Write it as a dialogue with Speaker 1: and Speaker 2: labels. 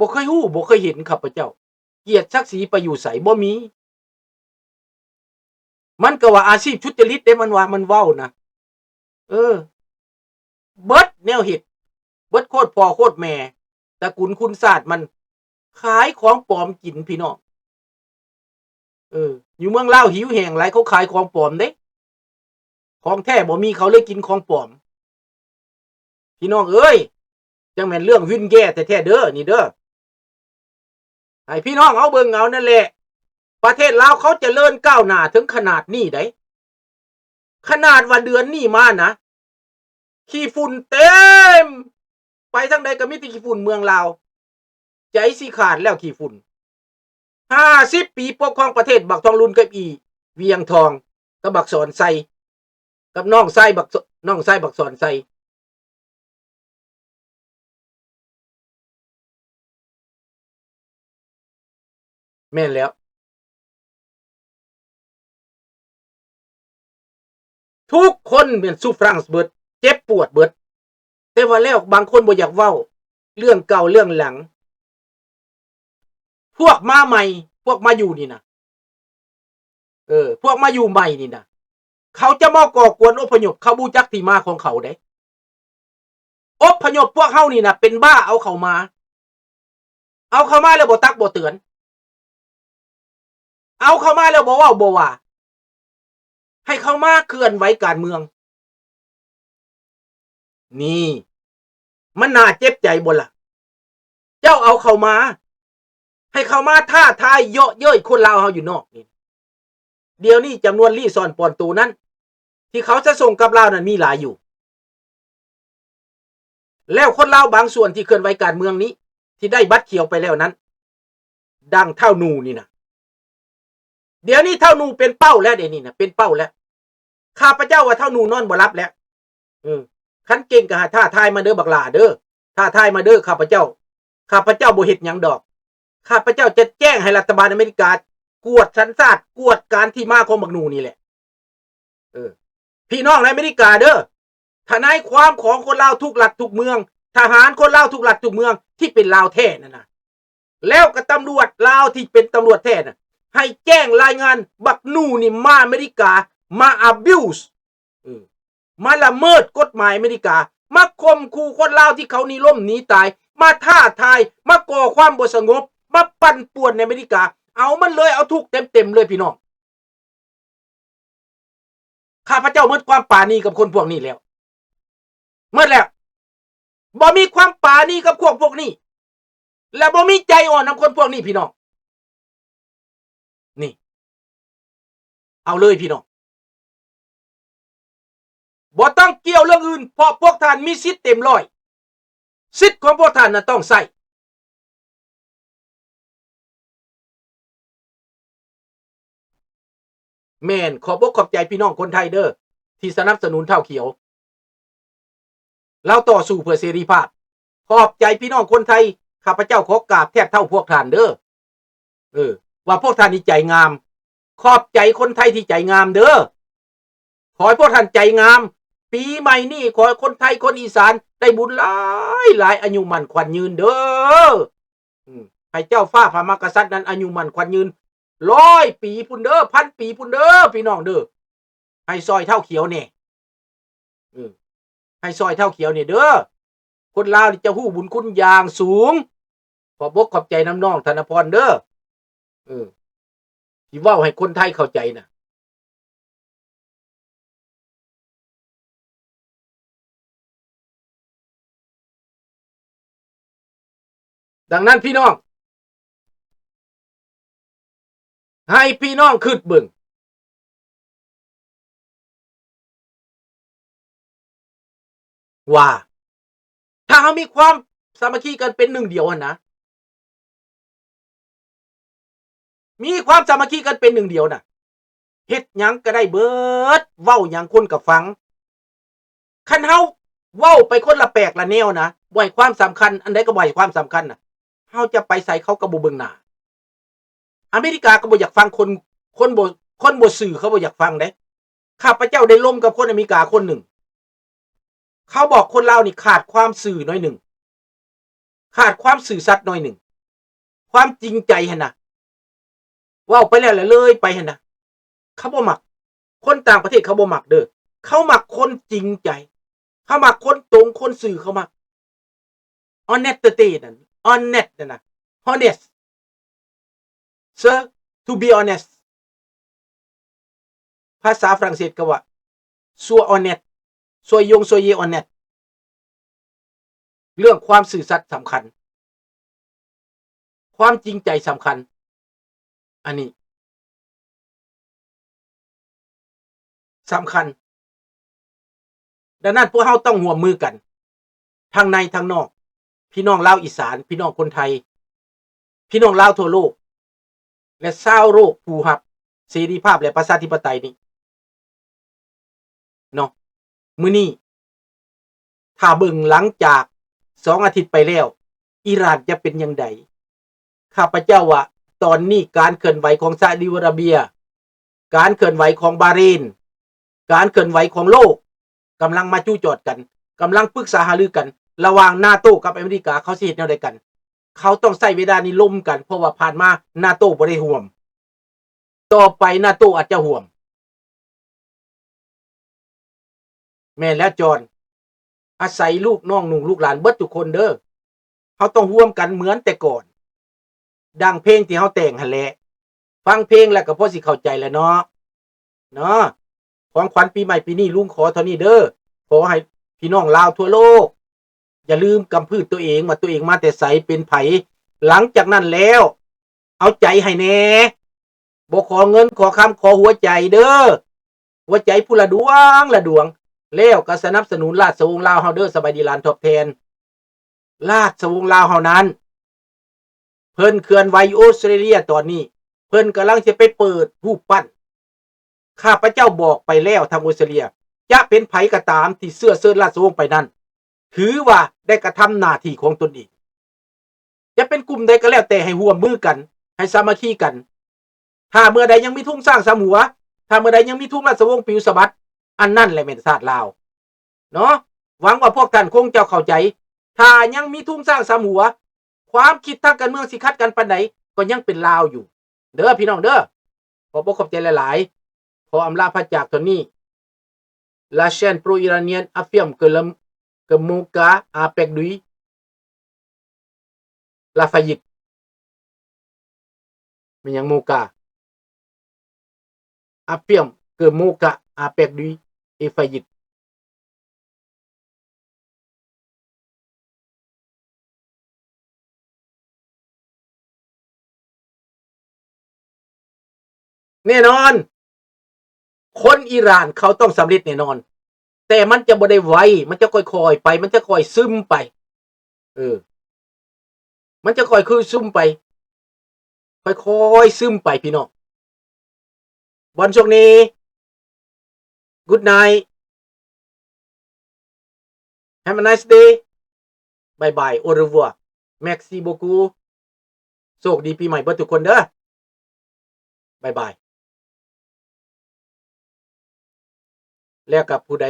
Speaker 1: บ่เคยฮู้บ่เคยเห็นข้าพเจ้าเกียรติศักดิ์ศรีไปอยู่ไสบ่มีมันก็ว่าอาชีพทุจริตเด้มันว่ามันเว้านะเออเบิดแนวเฮ็ดเบิดโคตรพ่อโคตรแม่ตระกูลคุณศาสตร์มันขายของปลอมกินพี่น้องอยู่เมืองลาวหิวแห้งหลายเขาขายของปลอมเด้ของแท้บ่มีเขาเลยกินของปลอมพี่น้องเอ้ยจังแม่นเรื่องวินแย่แท้ๆเด้อนี่เด้อให้พี่น้องเอาเบิ่งเอานั่นแหละประเทศลาวเขาเจริญก้าวหน้าถึงขนาดนี้ได้ขนาดว่าเดือนนี้มานะขี้ฝุ่นเต็มไปทางใดก็มีแต่ขี้ฝุ่นเมืองลาวใจสิขาดแล้วขี้ฝุ่น50 ปีปกครองประเทศบักทองลุนกับอีเวียงทองกับบักสอนไซกับน้องไส้บักสอนไซแม่นแล้วทุกคนเป็นซูฟรังส์เบิดเจ็บปวดเบิดแต่ว่าแล้วบางคนบ่อยากเว้าเรื่องเก่าเรื่องหลังพวกมาใหม่พวกมาอยู่นี่นะพวกมาอยู่ใหม่นี่นะเขาจะมาก่อกวนอพยพเขาบูจักที่มาของเขาเด้อพยพพวกเฮานี่นะเป็นบ้าเอาเข้ามาแล้วบ่ตักบ่เตือนเอาเข้ามาแล้วบ่เว้าบ่ว่าให้เข้ามาเคลื่อนไหวการเมืองนี่มันน่าเจ็บใจบ่ล่ะเจ้าเอาเข้ามาให้เข้ามาท้าทายเยาะเย้ยคนลาวเฮาอยู่นอกนี่เดี๋ยวนี้จำนวนลี่ซ่อนปอนตูนั้นที่เขาจะส่งกับลาวนั้นมีหลายอยู่แล้วคนลาวบางส่วนที่เคลื่อนไหวการเมืองนี้ที่ได้บัตรเขียวไปแล้วนั้นดังเท่านูนี่นะเดี๋ยวนี้เท่านูเป็นเป้าแล้วเดี๋ยวนี้นะเป็นเป้าแล้วข้าพเจ้าว่าเท่านูนอนบ่รับแล้วคันเก่งก็ท่าทายมาเด้อบักหลาเด้อท่าทายมาเด้อข้าพเจ้าบ่เฮ็ดหยังดอกข้าพเจ้าจะแจ้งให้รัฐบาลอเมริกากวดสัญชาติกวดการที่มาของบักนูนี่แหละพี่น้องในอเมริกาเด้อทนายความของคนลาวทุกหลักทุกเมืองทหารคนลาวทุกหลักทุกเมืองที่เป็นลาวแท้นั่นน่ะแล้วก็ตำรวจลาวที่เป็นตำรวจแท้น่ะให้แจ้งรายงานบักนูนี่มาอเมริกามา abuse มาละเมิดกฎหมายอเมริกามาข่มขู่คนลาวที่เขานี่ล้มหนีตายมาท้าทายมาก่อความบ่สงบมาปั่นป่วนในอเมริกาเอามันเลยเอาทุกเต็มเลยพี่น้องข้าพเจ้าหมดความปราณีกับคนพวกนี้แล้วหมดแล้วบ่มีความปราณีกับพวกนี้และบ่มีใจอ่อนกับคนพวกนี้พี่น้องนี่เอาเลยพี่น้องบ่ต้องเกี่ยวเรื่องอื่นเพราะพวกท่านมีสิทธิ์เต็มร้อยสิทธิ์ของพวกท่านน่ะต้องใช้แม่นขอบอกขอบใจพี่น้องคนไทยเด้อที่สนับสนุนเท่าเขียวเราต่อสู้เพื่อเสรีภาพขอบใจพี่น้องคนไทยข้าพเจ้าขอกราบแทบเท่าพวกท่านเด้อว่าพวกท่านนี่ใจงามขอบใจคนไทยที่ใจงามเด้อขอให้พวกท่านใจงามปีใหม่นี้ขอให้คนไทยคนอีสานได้บุญหลายอายุมั่นขวัญยืนเด้อให้เจ้าฟ้าพระมหากษัตริย์นั้นอายุมั่นขวัญยืน100 ปีพุ่นเด้อ1,000 ปีพุ่นเด้อพี่น้องเด้อให้ซอยเท่าเขียวเนี่ยให้ซอยเท่าเขียวเนี่ยเด้อคนลาวนี่จะฮู้บุญคุณอย่างสูงขอบอกขอบใจน้ำน้องธนพรเด้อที่เว้าให้คนไทยเข้าใจนะดังนั้นพี่น้องให้พี่น้องคิดเบิ่งว่าถ้าเรามีความสามัคคีกันเป็นหนึ่งเดียวนะมีความสามัคคีกันเป็นหนึ่งเดียวนะเฮ็ดหยังก็ได้เบิดเว้าหยังคนก็ฟังคันเฮาเว้าไปคนละแปลกละแนวนะบ่ให้ความสำคัญอันใดก็บ่ให้ความสำคัญน่ะเฮาจะไปใส่เขาก็บ่เบิ่งหน้าอเมริกาก็บ่อยากฟังคนบ่ซื่อเขาบ่อยากฟังเด้ข้าพเจ้าได้ล้มกับคนอเมริกาคนหนึ่งเขาบอกคนลาวนี่ขาดความซื่อหน่อยหนึ่งขาดความซื่อสัตย์หน่อยหนึ่ง ความจริงใจหั่นน่ะเว้าไปแล้วเลยไปหั่นน่ะเขาบ่มักคนต่างประเทศเขาบ่มักเด้อเขามักคนจริงใจเขามักคนตรงคนซื่อเขามัก honesty นั่น honest นั่นน่ะ honest sir to be honest ภาษาฝรั่งเศสก็ว่า sois honnête soyez honnête เรื่องความซื่อสัตย์สำคัญความจริงใจสำคัญอันนี้สำคัญดังนั้นพวกเราต้องร่วมมือกันทั้งในทั้งนอกพี่น้องลาวอีสานพี่น้องคนไทยพี่น้องลาวทั่วโลกและชาวโลกผู้รับเสรีภาพและประชาธิปไตยนี้เนาะมื้อนี้ถ้าเบิ่งหลังจาก2 อาทิตย์ไปแล้วอิหร่านจะเป็นจังไดข้าพเจ้าว่าตอนนี้การเคลื่อนไหวของซาอุดิอาระเบียการเคลื่อนไหวของบาห์เรนการเคลื่อนไหวของโลกกำลังมาจู้จอดกันกำลังปรึกษาหารือกันระหว่าง NATO กับอเมริกาเขาสิเฮ็ดแนวใดกันเขาต้องใช้เวลานี้ล้มกันเพราะว่าผ่านมา NATO บ่ได้ร่วมต่อไป NATO อาจจะร่วมแม่นแล้วจอนอาศัยลูกน้องนุ่งลูกหลานเบิดทุกคนเด้อเฮาต้องร่วมกันเหมือนแต่ก่อนดังเพลงที่เฮาแต่งหั่นแหละฟังเพลงแล้วก็พอสิเข้าใจแล้วเนาะของขวัญปีใหม่ปีนี้ลุงขอเท่านี้เด้อขอให้พี่น้องลาวทั่วโลกอย่าลืมกำพืชตัวเองว่าตัวเองมาแต่ไสเป็นไผหลังจากนั้นแล้วเอาใจให้แน่บ่ขอเงินขอคำขอหัวใจเด้อหัวใจผู้ละดวงละดวงแล้วก็สนับสนุนราชวงศ์ลาวเฮาเด้อสบายดีหลานทดแทนราชวงศ์ลาวเฮานั้นเพิ่นเคลื่อนไหวออสเตรเลียตอนนี้เพิ่นกำลังจะไปเปิดรูปปั้นข้าพเจ้าบอกไปแล้วทางออสเตรเลียจะเป็นไผก็ตามที่เสื้อเชิญราชวงศ์ไปนั้นถือว่าได้กระทำหน้าที่ของตนเองจะเป็นกลุ่มใดก็แล้วแต่ให้ร่วมมือกันให้สามัคคีกันถ้าเมื่อใดยังมีทุ่งสร้างสามหัวถ้าเมื่อใดยังมีทุ่งราชวงศ์ปิวสะบัดอันนั่นแหละแม่นชาติลาวเนาะหวังว่าพวกท่านคงจะเข้าใจถ้ายังมีทุ่งสร้างสามหัวความคิดทางการเมืองสิคัดกันปานใดก็ยังเป็นลาวอยู่เด้อพี่น้องเด้อขอบอกขอบใจหลายๆขออำลาพระจากตอนนี้ La chaîne pro-iranienne affirme que Mouka a perdu la faillite มันยัง Mouka affirme que Mouka a perdu et faillite แน่นอนคนอิหร่านเขาต้องสำเร็จแน่นอนแต่มันจะบ่ได้ไวมันจะค่อยๆไปมันจะค่อยซึมไปมันจะค่อยคือซึมไปค่อยๆซึมไปพี่น้องวันช่วงนี้ Good night Have a nice day Bye bye Au revoir Merci beaucoup โชคดีปีใหม่เบิดทุกคนเด้อบายบายแล้วกับผู้ใด